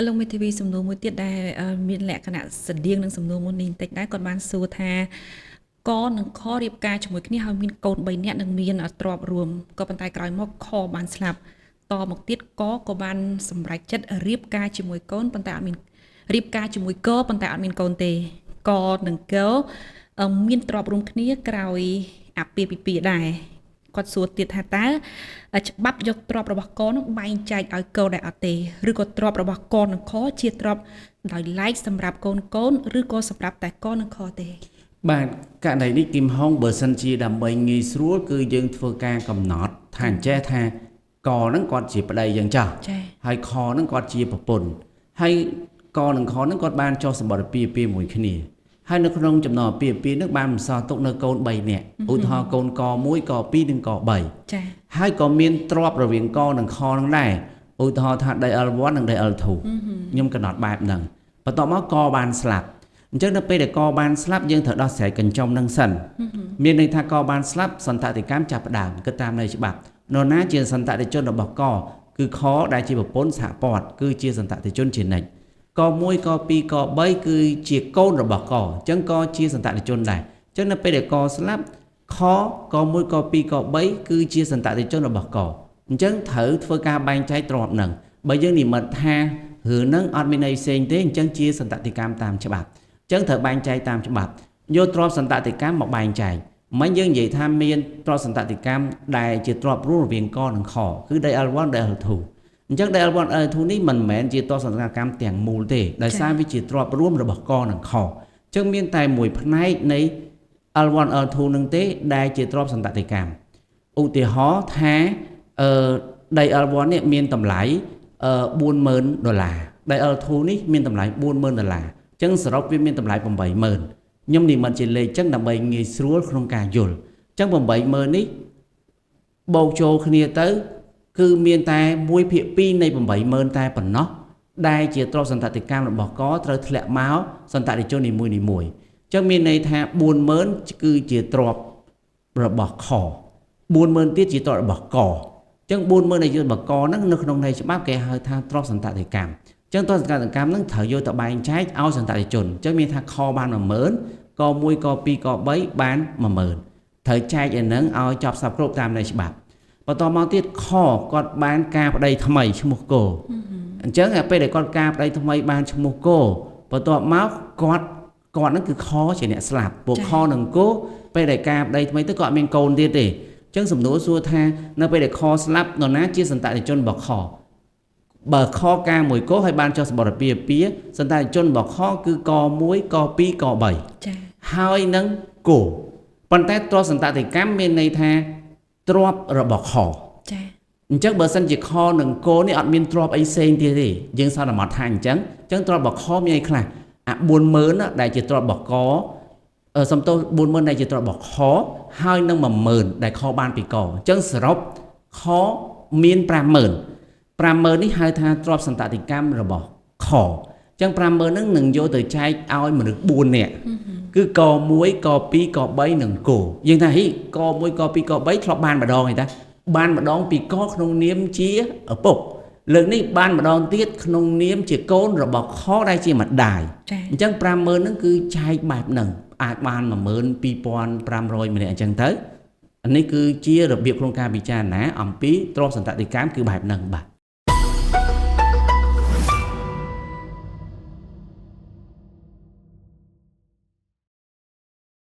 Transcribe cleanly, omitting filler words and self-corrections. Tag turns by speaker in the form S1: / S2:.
S1: លោកមេធាវីសំណួរមួយទៀតដែលមានលក្ខណៈស្តៀងនឹងសំណួរមុននេះបន្តិចដែរគាត់បានសួរថាកនិងខរៀបការជាមួយគ្នាហើយមានកូន3នាក់និងមានទ្រព្យរួមក៏ប៉ុន្តែក្រោយមកខបានស្លាប់តមកទៀតក៏បានសម្រេចចិត្តរៀបការជាមួយកូនប៉ុន្តែអត់មានរៀបការជាមួយកប៉ុន្តែអត់មានកូនទេកនិងកមានទ្រព្យរួមគ្នាក្រោយអាពាហ៍ពិពាហ៍ដែរគាត់សួរទៀតថាតើច្បាប់យកទ្រព្យរបស់កនឹងបែងចែកឲ្យកដែរអត់ទេឬក៏ទ្រព្យរបស់កនិងខជាទ្រព្យដោយឡែកសម្រាប់កូនឬក៏សម្រាប់តែកនិងខទេ
S2: បាទករណីនេះគឹមហុងបើសិនជាដើម្បីងាយស្រួលគឺយើងធ្វើការកំណត់ថាអញ្ចេះថាកហ្នឹងគាត់ជាប្តីយ៉ាងចាស់ហើយខហ្នឹងគាត់ជាប្រពន្ធហើយកនិងខហ្នឹងគាត់បានចុះសម្បត្តិពីមួយគ្នាហើយនៅក្នុងចំណោមពីនឹងបានបន្សល់ទុកនៅកូន3នាក់ឧទាហរណ៍កូនក1ក2និងក3
S1: ចា៎
S2: ហើយក៏មានទ្រព្យរវាងកនិងខហ្នឹងដែរឧទាហរណ៍ថា DL1 និង DL2 ខ្ញុំកំណត់បែបហ្នឹងបន្ទាប់មកកបានស្លាប់អញ្ចឹងនៅពេលដែលកបានស្លាប់យើងត្រូវដោះស្រាយកញ្ចុំនឹងសិនមានន័យថាកបានស្លាប់សន្តតិកម្មចាប់ផ្ដើមគិតតាមន័យច្បាប់នរណាជាសន្តតិជនរបស់កគឺខដែលជាប្រពន្ធសហព័ន្ធគឺជាសន្តតិជនជានិច្ចក1ក2ក3គឺជាកូនរបស់កអញ្ចឹងកជាសន្តតិជនដែរអញ្ចឹងនៅពេលដែលកស្លាប់ខក1ក2ក3គឺជាសន្តតិជនរបស់កអញ្ចឹងត្រូវធ្វើការបែងចែកទ្រព្យនឹងបើយើងនិមិត្តថារឿងហ្នឹងអត់មានន័យផ្សេងទេអញ្ចឹងជាសន្តតិកម្មតាមច្បាប់អញ្ចឹងត្រូវបែងចែកតាមច្បាប់យកទ្រព្យសន្តតិកម្មមកបែងចែកមិនយើងនិយាយថាមានទ្រព្យសន្តតិកម្មដែលជាទ្រព្យរួមរវាងកនិងខគឺ DL1 DL2 អញ្ចឹង DL1 DL2 នេះមិនមែនជាទ្រព្យសន្តតិកម្មទាំងមូលទេដោយសារវាជាទ្រព្យរួមរបស់កនិងខអញ្ចឹងមានតែមួយផ្នែកនៃ L1 L2 នឹងទេដែលជាទ្រព្យសន្តតិកម្មឧទាហរណ៍ថាដី L1 នេះមានតម្លៃ$40,000 ដី L2 នេះមានតម្លៃ$40,000អញ្ចឹងសរុបវាមានតម្លៃ$80,000ខ្ញុំនិមិត្តជាលេខអញ្ចឹងដើម្បីងាយស្រួលក្នុងការយល់អញ្ចឹង$80,000នេះបូកចូលគ្នាទៅគឺមានតែ1/2នៃ$80,000តែប៉ុណ្ណោះដែលជាទ្រព្យសន្តតិកម្មរបស់កត្រូវធ្លាក់មកសន្តតិជននីមួយៗអញ្ចឹងមានន័យថា$40,000គឺជាទ្រព្យរបស់ខ$40,000ទៀតជាទ្រព្យរបស់កអញ្ចឹង$40,000នៃយុទ្ធបកហ្នឹងនៅក្នុងន័យច្បាប់គេហៅថាទ្រព្យសន្តតិកម្មអញ្ចឹងទ្រព្យសន្តតិកម្មហ្នឹងត្រូវយកទៅបែងចែកឲ្យសន្តតិជនអញ្ចឹងមានថាខបាន$10,000ក1ក2ក3បាន$10,000ត្រូវចែកឯហ្នឹងឲ្យចប់សពគ្រប់តាមន័យច្បាប់បន្តមកទៀតខគាត់បានការប្តីថ្មីឈ្មោះគោអញ្ចឹងពេលដែលគាត់ការប្តីថ្មីបានឈ្មោះគោបន្ទាប់មកគាត់ហ្នឹងគឺខជាអ្នកស្លាប់ពួកខនិងគោពេលដែលការប្តីថ្មីទៅគាត់អត់មានកូនទៀតទេអញ្ចឹងសំណួរសួរថានៅពេលដែលខស្លាប់នរណាជាសន្តតិជនរបស់ខបើខការមួយគោហើយបានចុះសម្បត្តិពីសន្តតិជនរបស់ខគឺក1ក2ក3
S1: ចា៎
S2: ហើយនឹងគោប៉ុន្តែទ្រព្យសន្តតិកម្មមានន័យថាទ្រព្យរបស់ខ
S1: ចា៎
S2: អញ្ចឹងបើសិនជាខនិងគោនេះអត់មានទ្រព្យអីផ្សេងទៀតទេយើងសន្មតថាអញ្ចឹងទ្រព្យរបស់ខមានអីខ្លះអា$40,000ដែលជាទ្រព្យរបស់កសំទោស$40,000ដែលជាទ្រព្យរបស់ខហើយនឹង$10,000ដែលខបានពីកអញ្ចឹងសរុបខមាន$50,000នេះហៅថាទ្រព្យសន្តតិកម្មរបស់ខអញ្ចឹង$50,000ហ្នឹងនឹងយកទៅចែកឲ្យមនុស្ស4នាក់គឺក1ក2ក3និងគោយើងថាហីក1ក2ក3ធ្លាប់បានម្ដងឯតាបានម្ដងពីកក្នុងនាមជាឪពុកលើកនេះបានម្ដងទៀតក្នុងនាមជាកូនរបស់ខដែលជាម្ដាយអញ្ចឹង$50,000ហ្នឹងគឺចែកបែបហ្នឹងអាចបាន12,500ម្នាក់អញ្ចឹងទៅនេះគឺជារបៀបក្នុងការពិចារណាអំពីទ្រព្យសន្តតិកម្មគឺបែបហ្នឹងបាទ